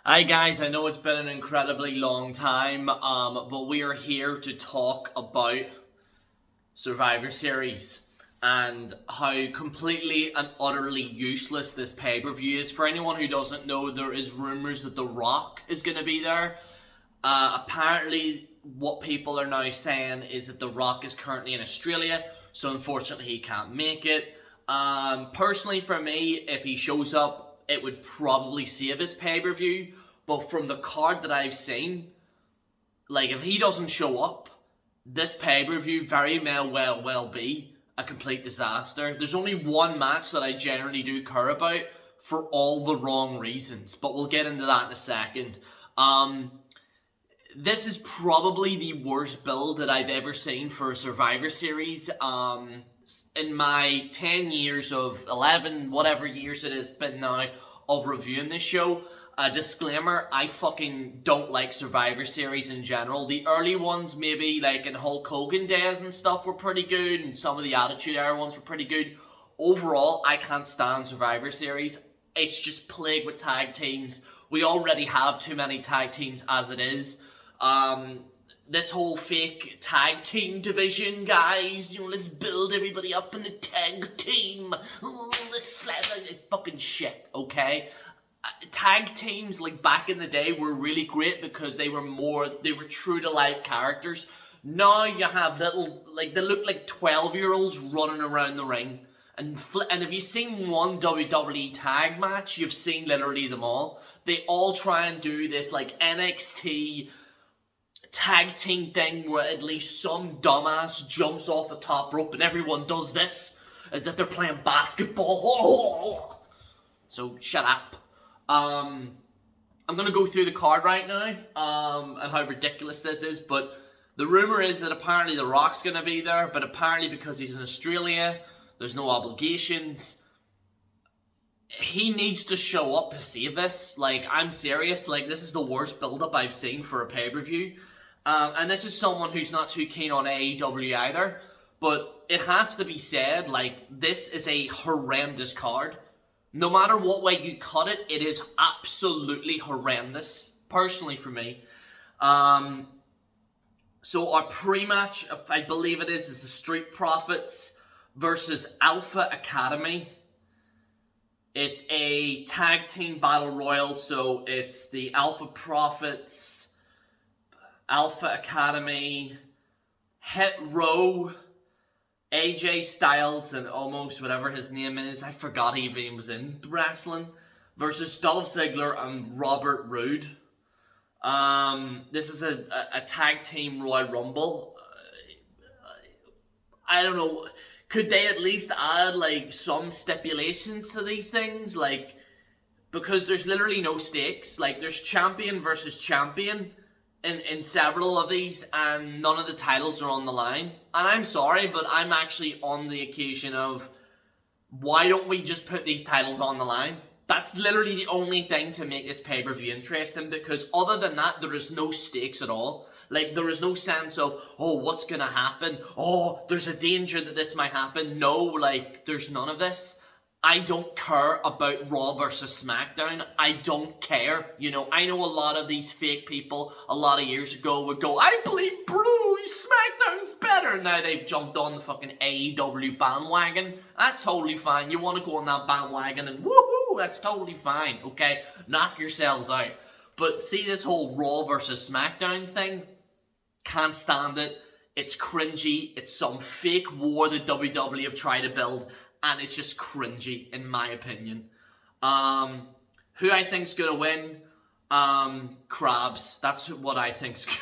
Hi guys, I know it's been an incredibly long time, but we are here to talk about Survivor Series and how completely and utterly useless this pay-per-view is. For anyone who doesn't know, there is rumours that The Rock is going to be there. Apparently, what people are now saying is that The Rock is currently in Australia, so unfortunately he can't make it. Personally, for me, if he shows up, it would probably save his pay-per-view. But from the card that I've seen, like, if he doesn't show up, this pay-per-view very well be a complete disaster. There's only one match that I generally do care about for all the wrong reasons, but we'll get into that in a second. This is probably the worst build that I've ever seen for a Survivor Series. In my 10 years of 11, whatever years it has been now, of reviewing this show, disclaimer, I fucking don't like Survivor Series in general. The early ones, maybe like in Hulk Hogan days and stuff, were pretty good, and some of the Attitude Era ones were pretty good. Overall, I can't stand Survivor Series. It's just plagued with tag teams. We already have too many tag teams as it is. This whole fake tag team division, guys, let's build everybody up in the tag team. Let's slap it. Fucking shit, okay? Tag teams, like, back in the day were really great because they were true to life characters. Now you have little, like, they look like 12-year-olds running around the ring. And if you've seen one WWE tag match, you've seen literally them all. They all try and do this, like, NXT tag team thing where at least some dumbass jumps off the top rope and everyone does this as if they're playing basketball. So shut up. I'm gonna go through the card right now, and how ridiculous this is, but the rumour is that apparently The Rock's gonna be there, but apparently because he's in Australia, there's no obligations. He needs to show up to save this. Like, I'm serious, like, this is the worst build-up I've seen for a pay-per-view. And this is someone who's not too keen on AEW either, but it has to be said, like, this is a horrendous card. No matter what way you cut it, it is absolutely horrendous, personally for me. So our pre-match, I believe it is the Street Profits versus Alpha Academy. It's a tag team battle royal, so it's the Alpha Profits, Alpha Academy, Hit Row, AJ Styles, and almost whatever his name is, I forgot he even was in wrestling, versus Dolph Ziggler and Robert Roode. This is a tag team Royal Rumble. I don't know, could they at least add, like, some stipulations to these things? Like, because there's literally no stakes. Like, there's champion versus champion in several of these, and none of the titles are on the line. And I'm sorry, but I'm actually on the occasion of, why don't we just put these titles on the line? That's literally the only thing to make this pay-per-view interesting, because other than that, there is no stakes at all. Like, there is no sense of, oh, what's gonna happen? Oh, there's a danger that this might happen. No, like, there's none of this. I don't care about Raw versus SmackDown. I don't care. You know, I know a lot of these fake people a lot of years ago would go, I believe SmackDown's better. Now they've jumped on the fucking AEW bandwagon. That's totally fine. You want to go on that bandwagon and woohoo, that's totally fine, okay? Knock yourselves out. But see this whole Raw versus SmackDown thing? Can't stand it. It's cringy. It's some fake war that WWE have tried to build, and it's just cringy, in my opinion. Who I think's gonna win? Crabs. That's what I think's gonna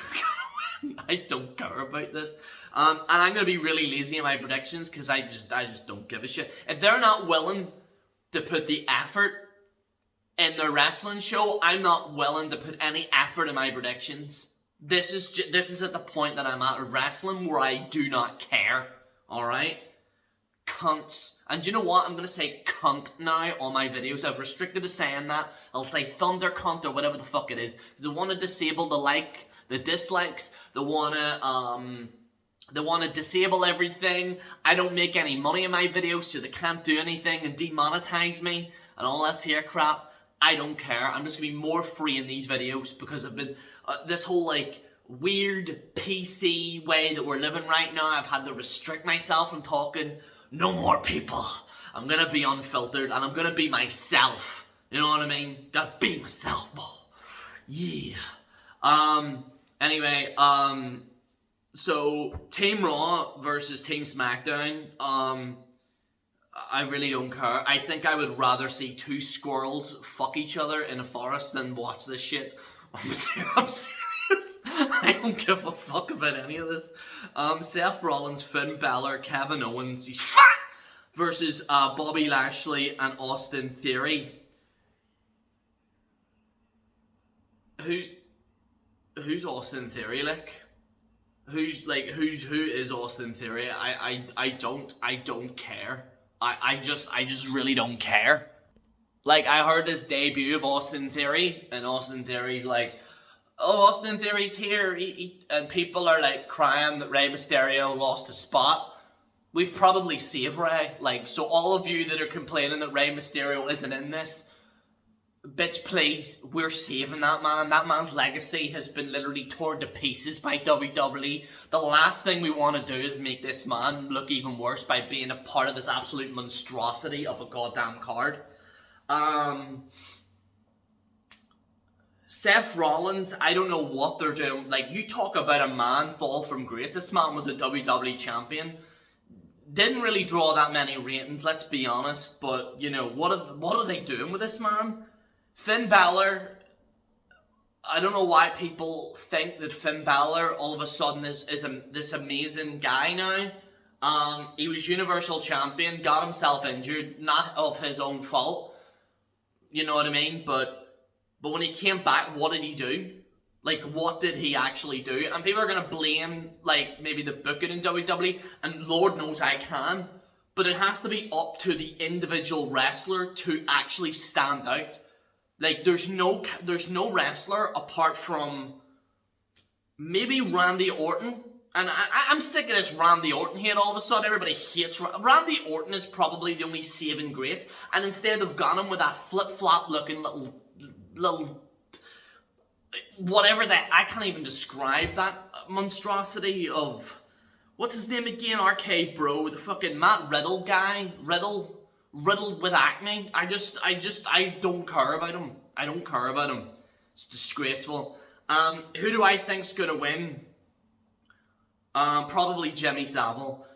win. I don't care about this. And I'm gonna be really lazy in my predictions because I just don't give a shit. If they're not willing to put the effort in their wrestling show, I'm not willing to put any effort in my predictions. This is at the point that I'm at with wrestling where I do not care. All right. Cunts. And you know what? I'm going to say cunt now on my videos. I've restricted to saying that. I'll say thunder cunt or whatever the fuck it is. Because I want to disable the dislikes. They want to disable everything. I don't make any money in my videos, so they can't do anything and demonetize me and all this here crap. I don't care. I'm just gonna be more free in these videos because I've been this whole like weird PC way that we're living right now. I've had to restrict myself from talking. No more people. I'm gonna be unfiltered and I'm gonna be myself. You know what I mean? Gotta be myself. Yeah. Anyway, so Team Raw versus Team SmackDown. I really don't care. I think I would rather see two squirrels fuck each other in a forest than watch this shit. I'm serious. I don't give a fuck about any of this. Seth Rollins, Finn Balor, Kevin Owens, he's fat, versus Bobby Lashley and Austin Theory. Who's Austin Theory like? Who is Austin Theory? I don't care. I just really don't care. Like, I heard this debut of Austin Theory, and Austin Theory's like, oh, Austin Theory's here, and people are like crying that Rey Mysterio lost a spot. We've probably saved Rey. Like, so all of you that are complaining that Rey Mysterio isn't in this, bitch, please, we're saving that man. That man's legacy has been literally torn to pieces by WWE. The last thing we want to do is make this man look even worse by being a part of this absolute monstrosity of a goddamn card. Seth Rollins, I don't know what they're doing. Like, you talk about a man fall from grace. This man was a WWE champion. Didn't really draw that many ratings, let's be honest. But, you know, what are they doing with this man? Finn Balor, I don't know why people think that Finn Balor all of a sudden is this amazing guy now. He was Universal Champion, got himself injured, not of his own fault. You know what I mean? But when he came back, what did he do? Like, what did he actually do? And people are going to blame, like, maybe the booking in WWE, and Lord knows I can. But it has to be up to the individual wrestler to actually stand out. Like, there's no wrestler apart from maybe Randy Orton. And I'm sick of this Randy Orton hate all of a sudden. Everybody hates Randy Orton is probably the only saving grace. And instead they've got him with that flip-flop looking little whatever that, I can't even describe that monstrosity of, what's his name again? RK Bro, the fucking Matt Riddle guy. Riddled with acne. I don't care about him. I don't care about him. It's disgraceful. Who do I think's gonna win? Probably Jimmy Savile.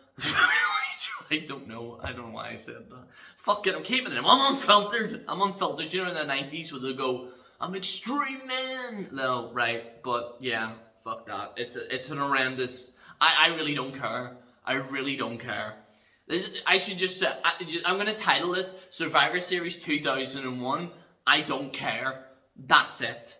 I don't know. I don't know why I said that. Fuck it, I'm keeping him. I'm unfiltered. You know, in the 90s where they go, I'm extreme man. No, right. But yeah, fuck that. It's an horrendous. I really don't care. I really don't care. I should just say, I'm going to title this Survivor Series 2001. I don't care. That's it.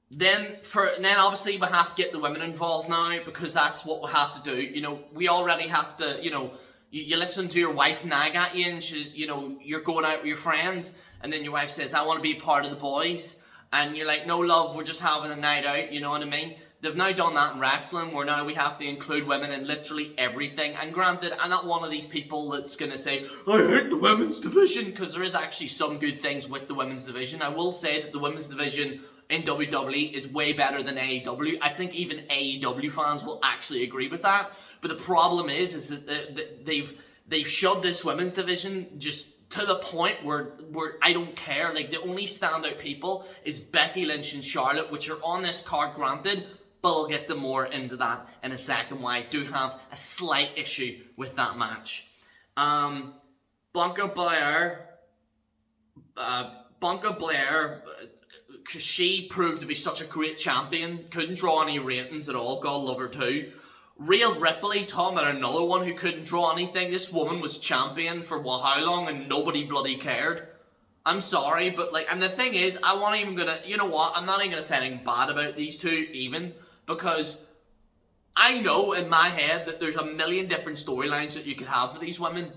Then obviously we have to get the women involved now, because that's what we have to do. You know, we already have to, you know, you listen to your wife nag at you, and she, you know, you're going out with your friends, and then your wife says, I want to be part of the boys. And you're like, no love, we're just having a night out, you know what I mean? They've now done that in wrestling, where now we have to include women in literally everything. And granted, I'm not one of these people that's going to say, I hate the women's division, because there is actually some good things with the women's division. I will say that the women's division in WWE is way better than AEW. I think even AEW fans will actually agree with that. But the problem is that they've shoved this women's division just to the point where I don't care. Like, the only standout people is Becky Lynch and Charlotte, which are on this card, granted, but I'll get them more into that in a second, why I do have a slight issue with that match. Bianca Belair, she proved to be such a great champion, couldn't draw any ratings at all, God love her too. Rhea Ripley, talking about another one who couldn't draw anything. This woman was champion for how long, and nobody bloody cared. I'm sorry, but like, and the thing is, I wasn't even gonna, you know what, I'm not even gonna say anything bad about these two even, because I know in my head that there's a million different storylines that you could have for these women.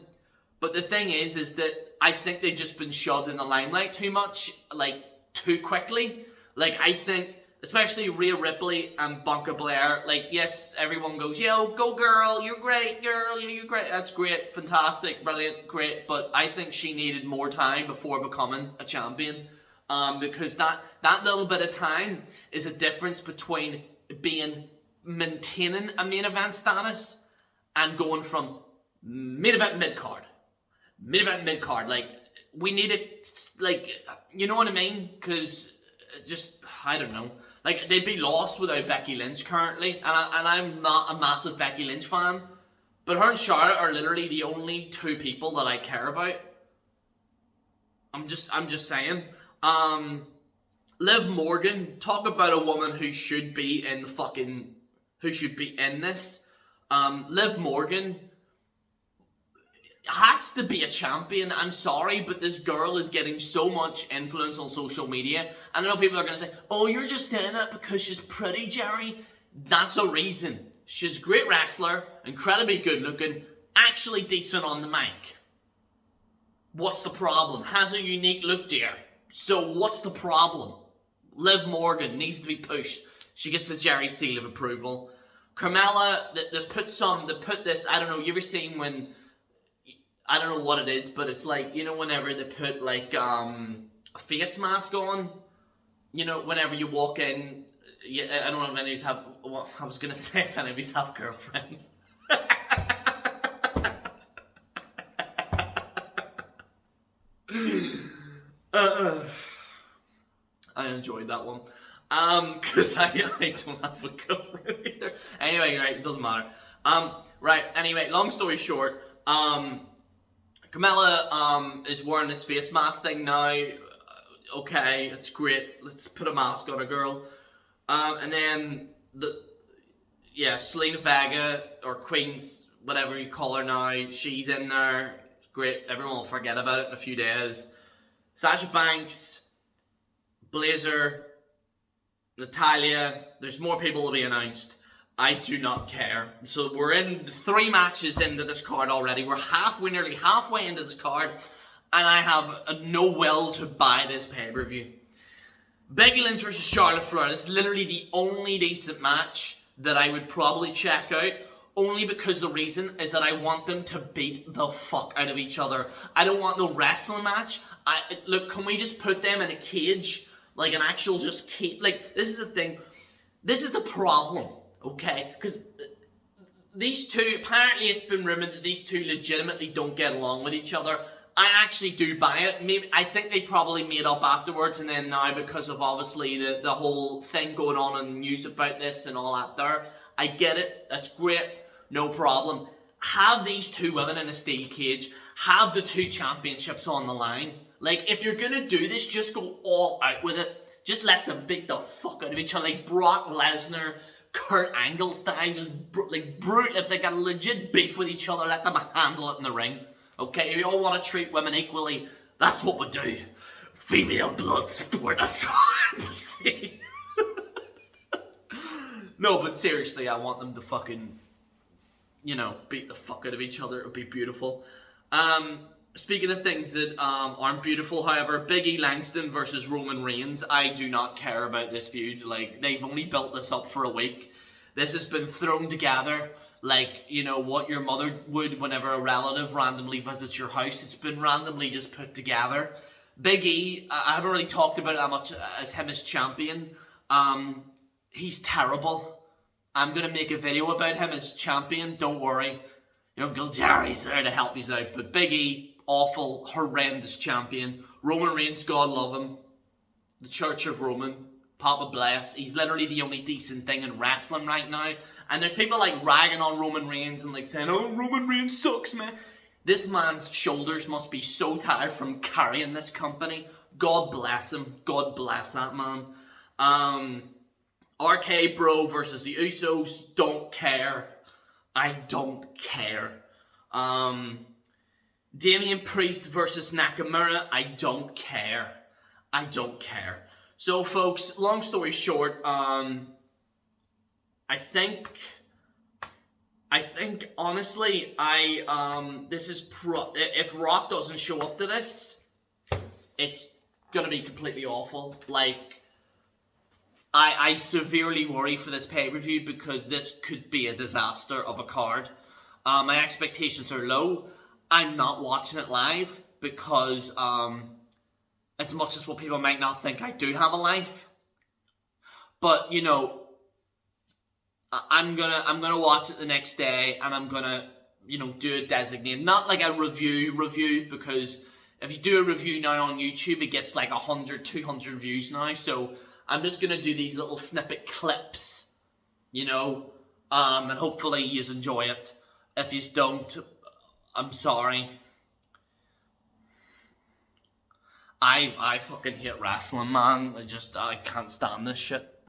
But the thing is that I think they've just been shoved in the limelight too much, like, too quickly. Like, I think especially Rhea Ripley and Bianca Belair. Like, yes, everyone goes, yo, go girl, you're great, girl, you're great. That's great, fantastic, brilliant, great. But I think she needed more time before becoming a champion. Because that little bit of time is a difference between maintaining a main event status and going from main event mid-card. Main event mid-card. Like, we need it, like, you know what I mean? Because just, I don't know. Like, they'd be lost without Becky Lynch currently. And I'm not a massive Becky Lynch fan. But her and Charlotte are literally the only two people that I care about. I'm just saying. Liv Morgan, talk about a woman who should be in this. Liv Morgan has to be a champion. I'm sorry, but this girl is getting so much influence on social media. I know people are going to say, oh, you're just saying that because she's pretty, Jerry. That's a reason. She's a great wrestler, incredibly good looking, actually decent on the mic. What's the problem? Has a unique look, dear. So what's the problem? Liv Morgan needs to be pushed. She gets the Jerry seal of approval. Carmella, they put this, I don't know, you ever seen when, I don't know what it is, but it's like, you know, whenever they put like a face mask on, you know, whenever you walk in, I don't know if any of you have, well, I was going to say if any of you have girlfriends. I enjoyed that one. Because I don't have a girlfriend either. Anyway, right, it doesn't matter. Right, anyway, long story short, Carmella is wearing this face mask thing now. Okay, it's great. Let's put a mask on a girl. And then Selena Vega, or Queens, whatever you call her now, she's in there. Great, everyone will forget about it in a few days. Sasha Banks, Blazer, Natalia, there's more people to be announced. I do not care. So we're in 3 matches into this card already. We're nearly halfway into this card, and I have no will to buy this pay-per-view. Becky Lynch versus Charlotte Flair is literally the only decent match that I would probably check out, only because the reason is that I want them to beat the fuck out of each other. I don't want no wrestling match. Look, can we just put them in a cage? Like an actual just cage? Like, this is the thing. This is the problem, okay? Because these two, apparently it's been rumored that these two legitimately don't get along with each other. I actually do buy it. Maybe I think they probably made up afterwards, and then now because of obviously the whole thing going on in the news about this and all that there, I get it. That's great. No problem. Have these two women in a steel cage. Have the 2 championships on the line. Like, if you're gonna do this, just go all out with it. Just let them beat the fuck out of each other. Like Brock Lesnar, Kurt Angle style. Just brutal. If they got a legit beef with each other, let them handle it in the ring. Okay, if you all want to treat women equally, that's what we do. Female blood sport, that's what I want to see. No, but seriously, I want them to fucking, you know, beat the fuck out of each other. It would be beautiful. Speaking of things that aren't beautiful, however, Big E Langston versus Roman Reigns, I do not care about this feud. Like, they've only built this up for a week. This has been thrown together like, you know, what your mother would whenever a relative randomly visits your house. It's been randomly just put together. Big E, I haven't really talked about it that much as him as champion. He's terrible. I'm going to make a video about him as champion, don't worry. Your Uncle Jerry's there to help me out. But Big E, awful, horrendous champion. Roman Reigns, God love him. The Church of Roman, Papa bless. He's literally the only decent thing in wrestling right now. And there's people like ragging on Roman Reigns and like saying, oh, Roman Reigns sucks, man. This man's shoulders must be so tired from carrying this company. God bless him. God bless that man. RK Bro versus the Usos, don't care. I don't care. Damian Priest versus Nakamura, I don't care. I don't care. So, folks, long story short, I think honestly, if Rock doesn't show up to this, it's gonna be completely awful. Like, I severely worry for this pay-per-view because this could be a disaster of a card. My expectations are low. I'm not watching it live because as much as what people might not think, I do have a life. But you know, I'm gonna watch it the next day, and I'm gonna do a designated, not like a review because if you do a review now on YouTube, it gets like 100, 200 views now. So I'm just gonna do these little snippet clips, and hopefully you enjoy it. If you don't, I'm sorry. I fucking hate wrestling, man. I can't stand this shit.